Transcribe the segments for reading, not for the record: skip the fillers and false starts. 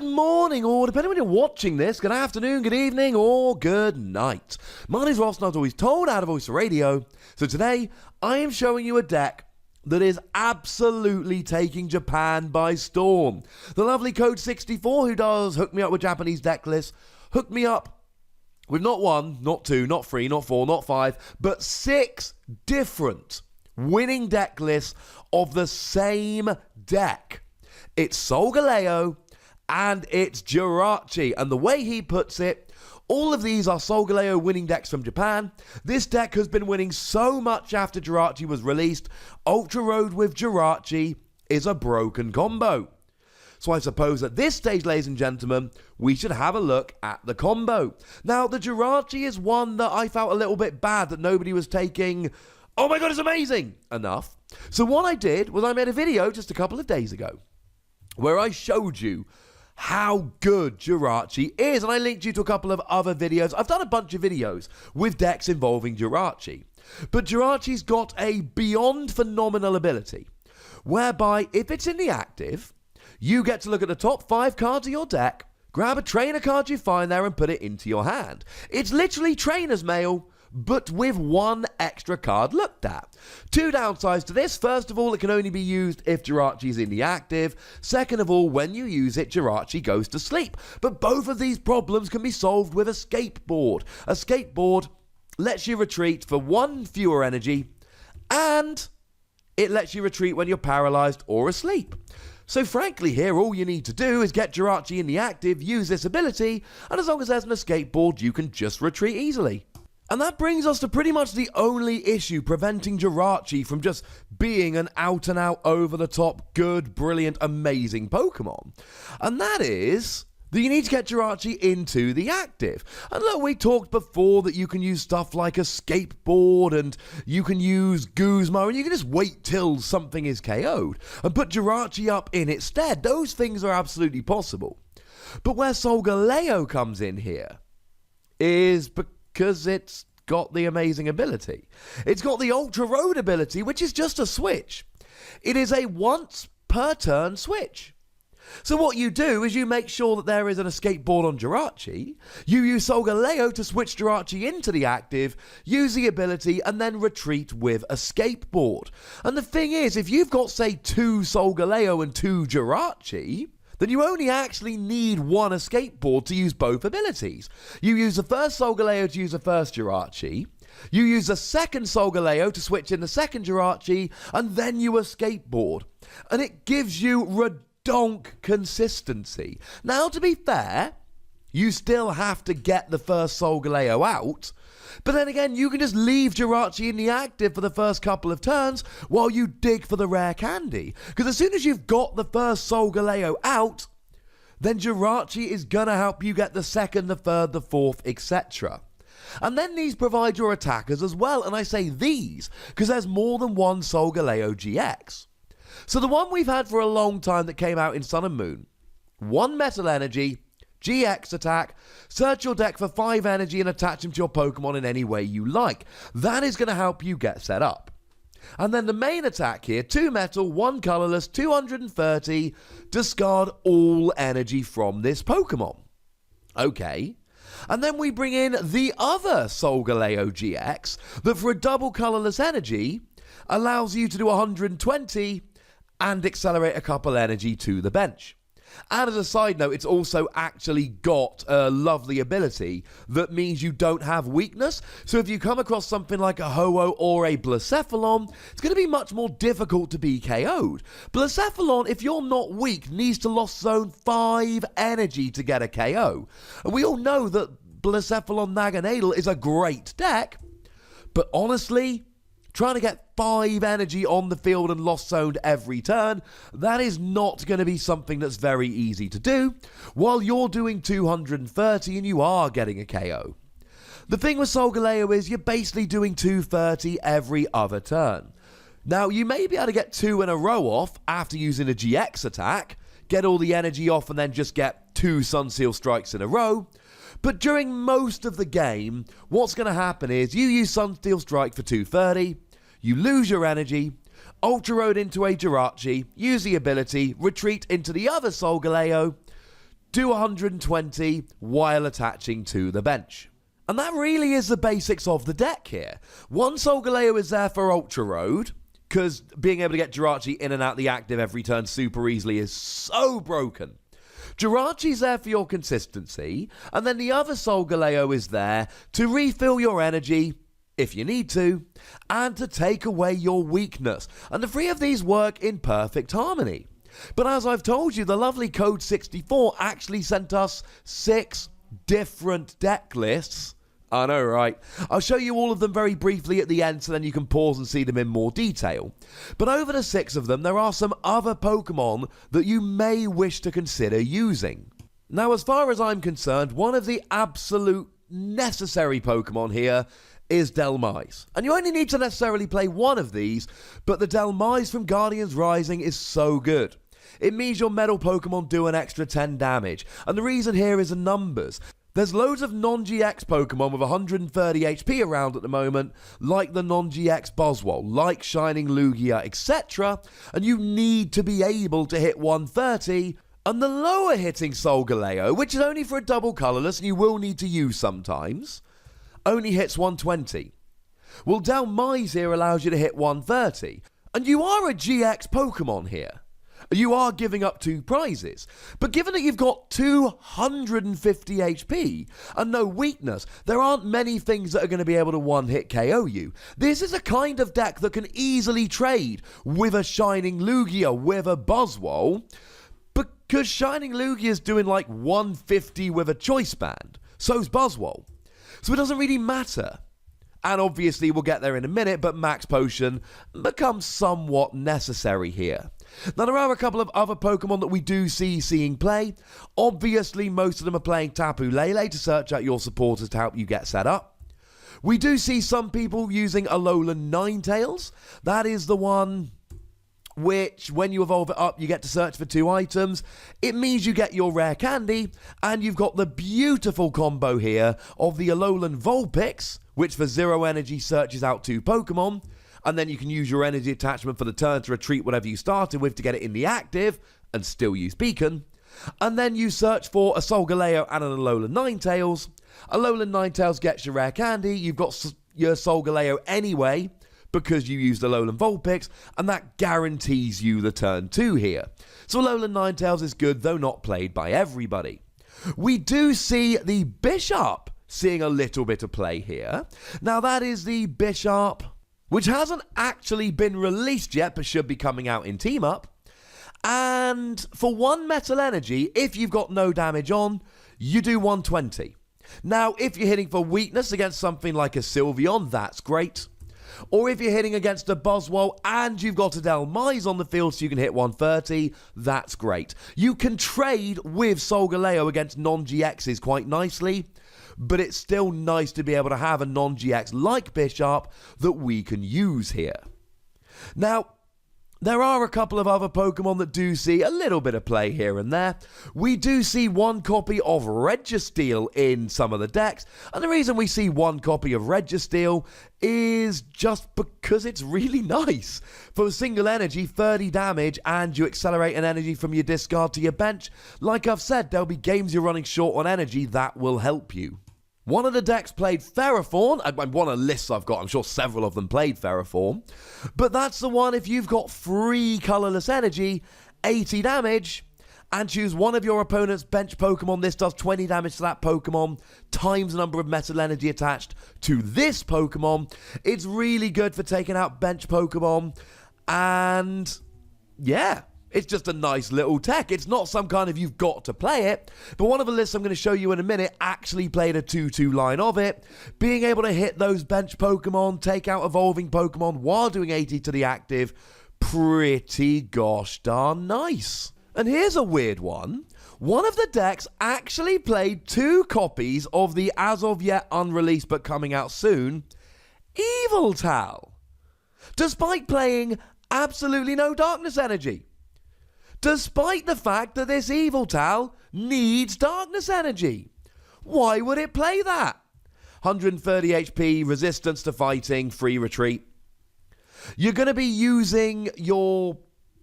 Good morning, or depending when you're watching this, good afternoon, good evening, or good night. My name's Ross, and as always told, out of Voice Radio. So today, I am showing you a deck that is absolutely taking Japan by storm. The lovely Code64, who does Hook Me Up with Japanese Decklists, hooked me up with not one, not two, not three, not four, not five, but 6 different winning deck lists of the same deck. It's Solgaleo and it's Jirachi. And the way he puts it, all of these are Solgaleo winning decks from Japan. This deck has been winning so much after Jirachi was released. Ultra Road with Jirachi is a broken combo. So I suppose at this stage, ladies and gentlemen, we should have a look at the combo. Now, the Jirachi is one that I felt a little bit bad that nobody was taking, oh my god, it's amazing, enough. So what I did was I made a video just a couple of days ago where I showed you how good Jirachi is, and I linked you to a couple of other videos. I've done a bunch of videos with decks involving Jirachi, but Jirachi's got a beyond phenomenal ability, whereby if it's in the active, you get to look at the top 5 cards of your deck, grab a trainer card you find there and put it into your hand. It's literally Trainer's Mail, but with 1 extra card looked at. 2 downsides to this. First of all, it can only be used if Jirachi is in the active. Second of all, when you use it, Jirachi goes to sleep. But both of these problems can be solved with Escape Board. Escape Board lets you retreat for 1 fewer energy, and it lets you retreat when you're paralyzed or asleep. So frankly here, all you need to do is get Jirachi in the active, use this ability, and as long as there's an Escape Board, you can just retreat easily. And that brings us to pretty much the only issue preventing Jirachi from just being an out-and-out, over-the-top, good, brilliant, amazing Pokemon. And that is that you need to get Jirachi into the active. And look, we talked before that you can use stuff like Escape Board, and you can use Guzma, and you can just wait till something is KO'd and put Jirachi up in its stead. Those things are absolutely possible. But where Solgaleo comes in here is because it's got the amazing ability. It's got the Ultra Road ability, which is just a switch. It is a once per turn switch. So what you do is you make sure that there is an Escape Board on Jirachi, you use Solgaleo to switch Jirachi into the active, use the ability, and then retreat with Escape Board. And the thing is, if you've got, say, 2 Solgaleo and 2 Jirachi, then you only actually need 1 Escape Board to use both abilities. You use the first Solgaleo to use the first Jirachi, you use the second Solgaleo to switch in the second Jirachi, and then you Escape Board. And it gives you redonk consistency. Now, to be fair, you still have to get the first Solgaleo out, but then again, you can just leave Jirachi in the active for the first couple of turns while you dig for the rare candy. Because as soon as you've got the first Solgaleo out, then Jirachi is going to help you get the second, the third, the fourth, etc. And then these provide your attackers as well. And I say these because there's more than 1 Solgaleo GX. So the one we've had for a long time that came out in Sun and Moon, 1 Metal Energy, GX attack, search your deck for 5 energy and attach them to your Pokemon in any way you like. That is going to help you get set up. And then the main attack here, 2 metal, 1 colorless, 230, discard all energy from this Pokemon. Okay. And then we bring in the other Solgaleo GX that for a double colorless energy allows you to do 120 and accelerate a couple energy to the bench. And as a side note, it's also actually got a lovely ability that means you don't have weakness. So if you come across something like a Ho-Oh or a Blacephalon, it's going to be much more difficult to be KO'd. Blacephalon, if you're not weak, needs to Lost Zone 5 energy to get a KO. And we all know that Blacephalon Naganadel is a great deck, but honestly, trying to get 5 energy on the field and Lost Zoned every turn, that is not going to be something that's very easy to do, while you're doing 230 and you are getting a KO. The thing with Solgaleo is you're basically doing 230 every other turn. Now, you may be able to get 2 in a row off after using a GX attack, get all the energy off and then just get 2 Sunseal strikes in a row, but during most of the game, what's going to happen is you use Sunsteel Strike for 230, you lose your energy, Ultra Road into a Jirachi, use the ability, retreat into the other Solgaleo, do 120 while attaching to the bench. And that really is the basics of the deck here. One Solgaleo is there for Ultra Road, because being able to get Jirachi in and out the active every turn super easily is so broken. Jirachi's there for your consistency, and then the other Solgaleo is there to refill your energy, if you need to, and to take away your weakness. And the three of these work in perfect harmony. But as I've told you, the lovely Code 64 actually sent us 6 different deck lists. I know, right? I'll show you all of them very briefly at the end so then you can pause and see them in more detail. But over the 6 of them, there are some other Pokemon that you may wish to consider using. Now, as far as I'm concerned, one of the absolute necessary Pokemon here is Delmise. And you only need to necessarily play one of these, but the Delmise from Guardians Rising is so good. It means your metal Pokemon do an extra 10 damage, and the reason here is the numbers. There's loads of non-GX Pokemon with 130 HP around at the moment, like the non-GX Buzzwole, like Shining Lugia, etc., and you need to be able to hit 130, and the lower hitting Solgaleo, which is only for a double colourless and you will need to use sometimes, only hits 120. Well, Delmise here allows you to hit 130, and you are a GX Pokemon here. You are giving up 2 prizes, but given that you've got 250 HP and no weakness, there aren't many things that are going to be able to one-hit KO you. This is a kind of deck that can easily trade with a Shining Lugia, with a Buzzwole, because Shining Lugia is doing like 150 with a Choice Band, so's Buzzwole. So it doesn't really matter. And obviously we'll get there in a minute, but Max Potion becomes somewhat necessary here. Now there are a couple of other Pokemon that we do see seeing play. Obviously most of them are playing Tapu Lele to search out your supporters to help you get set up. We do see some people using Alolan Ninetales. That is the one which, when you evolve it up, you get to search for 2 items. It means you get your rare candy, and you've got the beautiful combo here of the Alolan Vulpix, which for 0 energy searches out 2 Pokemon, and then you can use your energy attachment for the turn to retreat whatever you started with to get it in the active, and still use Beacon. And then you search for a Solgaleo and an Alolan Ninetales. Alolan Ninetales gets your rare candy, you've got your Solgaleo anyway, because you used Alolan Vulpix, and that guarantees you the turn 2 here. So Alolan Ninetales is good, though not played by everybody. We do see the Bishop seeing a little bit of play here. Now that is the Bishop, which hasn't actually been released yet, but should be coming out in Team Up. And for 1 Metal Energy, if you've got no damage on, you do 120. Now, if you're hitting for weakness against something like a Sylveon, that's great. Or if you're hitting against a Buzzwole and you've got a Delmise on the field so you can hit 130, that's great. You can trade with Solgaleo against non-GXs quite nicely, but it's still nice to be able to have a non-GX like Bishop that we can use here. Now, there are a couple of other Pokemon that do see a little bit of play here and there. We do see 1 copy of Registeel in some of the decks, and the reason we see 1 copy of Registeel is just because it's really nice. For a single energy, 30 damage, and you accelerate an energy from your discard to your bench. Like I've said, there'll be games you're running short on energy that will help you. One of the decks played Ferrothorn, and one of the lists I've got, I'm sure several of them played Ferrothorn, but that's the one if you've got 3 colourless energy, 80 damage, and choose one of your opponent's bench Pokemon. This does 20 damage to that Pokemon, times the number of metal energy attached to this Pokemon. It's really good for taking out bench Pokemon, and yeah. It's just a nice little tech. It's not some kind of you've got to play it, but one of the lists I'm going to show you in a minute actually played a 2-2 line of it. Being able to hit those bench Pokemon, take out evolving Pokemon while doing 80 to the active, pretty gosh darn nice. And here's a weird one. One of the decks actually played 2 copies of the as of yet unreleased but coming out soon, Yveltal, despite playing absolutely no darkness energy. Despite the fact that this Yveltal needs darkness energy. Why would it play that? 130 HP, resistance to fighting, free retreat. You're going to be using your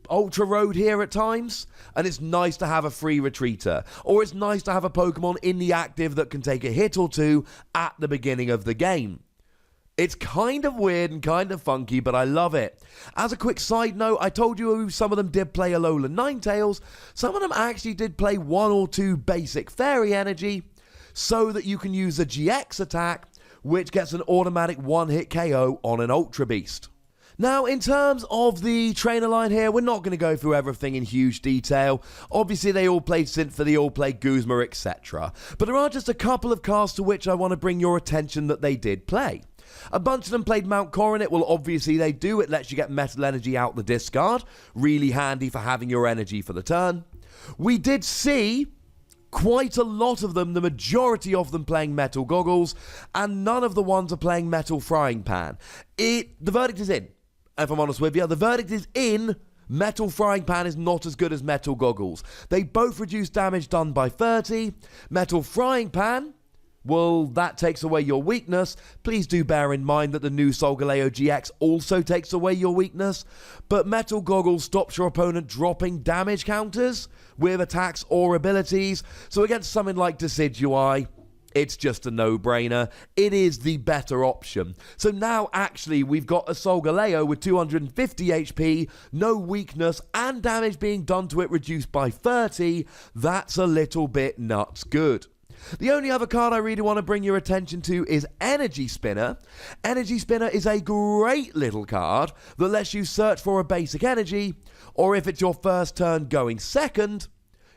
Ultra Road here at times, and it's nice to have a free retreater, or it's nice to have a Pokemon in the active that can take a hit or two at the beginning of the game. It's kind of weird and kind of funky, but I love it. As a quick side note, I told you some of them did play Alolan Ninetales. Some of them actually did play 1 or 2 basic Fairy Energy, so that you can use a GX attack, which gets an automatic one-hit KO on an Ultra Beast. Now, in terms of the trainer line here, we're not going to go through everything in huge detail. Obviously, they all played Synthra, they all played Guzma, etc. But there are just a couple of cards to which I want to bring your attention that they did play. A bunch of them played Mount Coronet. Well, obviously they do. It lets you get Metal Energy out the discard. Really handy for having your energy for the turn. We did see quite a lot of them, the majority of them playing Metal Goggles, and none of the ones are playing Metal Frying Pan. The verdict is in. If I'm honest with you, the verdict is in. Metal Frying Pan is not as good as Metal Goggles. They both reduce damage done by 30. Metal Frying Pan, well, that takes away your weakness. Please do bear in mind that the new Solgaleo GX also takes away your weakness. But Metal Goggles stops your opponent dropping damage counters with attacks or abilities. So against something like Decidueye, it's just a no-brainer. It is the better option. So now, actually, we've got a Solgaleo with 250 HP, no weakness, and damage being done to it reduced by 30. That's a little bit nuts good. The only other card I really want to bring your attention to is Energy Spinner. Energy Spinner is a great little card that lets you search for a basic energy, or if it's your first turn going second,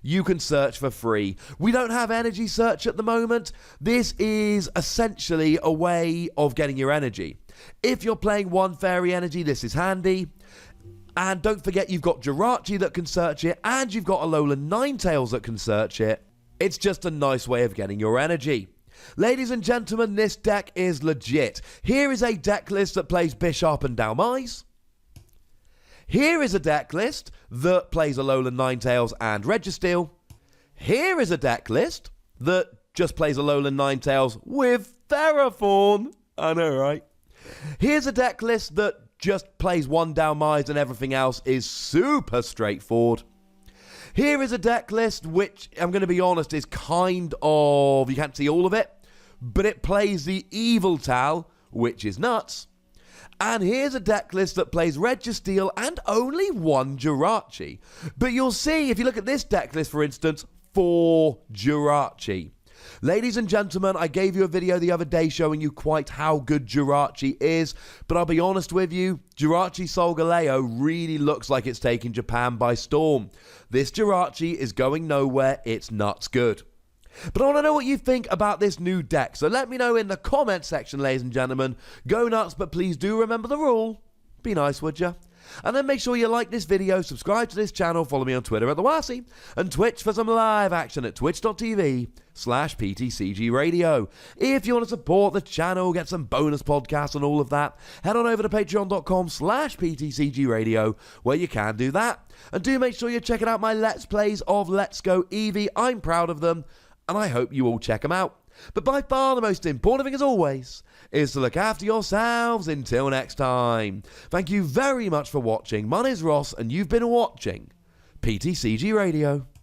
you can search for free. We don't have energy search at the moment. This is essentially a way of getting your energy. If you're playing one Fairy Energy, this is handy. And don't forget, you've got Jirachi that can search it, and you've got Alolan Ninetales that can search it. It's just a nice way of getting your energy. Ladies and gentlemen, this deck is legit. Here is a deck list that plays Bisharp and Dhalmise. Here is a deck list that plays Alolan Ninetales and Registeel. Here is a deck list that just plays Alolan Ninetales with Theraphorn. I know, right? Here's a deck list that just plays one Dhalmise and everything else is super straightforward. Here is a deck list which, I'm going to be honest, is kind of, you can't see all of it, but it plays the Yveltal, which is nuts. And here's a deck list that plays Registeel and only one Jirachi. But you'll see, if you look at this deck list, for instance, 4 Jirachi. Ladies and gentlemen, I gave you a video the other day showing you quite how good Jirachi is, but I'll be honest with you, Jirachi-Solgaleo really looks like it's taking Japan by storm. This Jirachi is going nowhere, it's nuts good. But I want to know what you think about this new deck, so let me know in the comment section, ladies and gentlemen. Go nuts, but please do remember the rule. Be nice, would ya? And then make sure you like this video, subscribe to this channel, follow me on Twitter at @TheWassy, and Twitch for some live action at twitch.tv/PTCGRadio. If you want to support the channel, get some bonus podcasts and all of that, head on over to patreon.com/PTCGRadio, where you can do that. And do make sure you're checking out my Let's Plays of Let's Go Eevee. I'm proud of them, and I hope you all check them out. But by far the most important thing, as always, is to look after yourselves until next time. Thank you very much for watching. My name is Ross, and you've been watching PTCG Radio.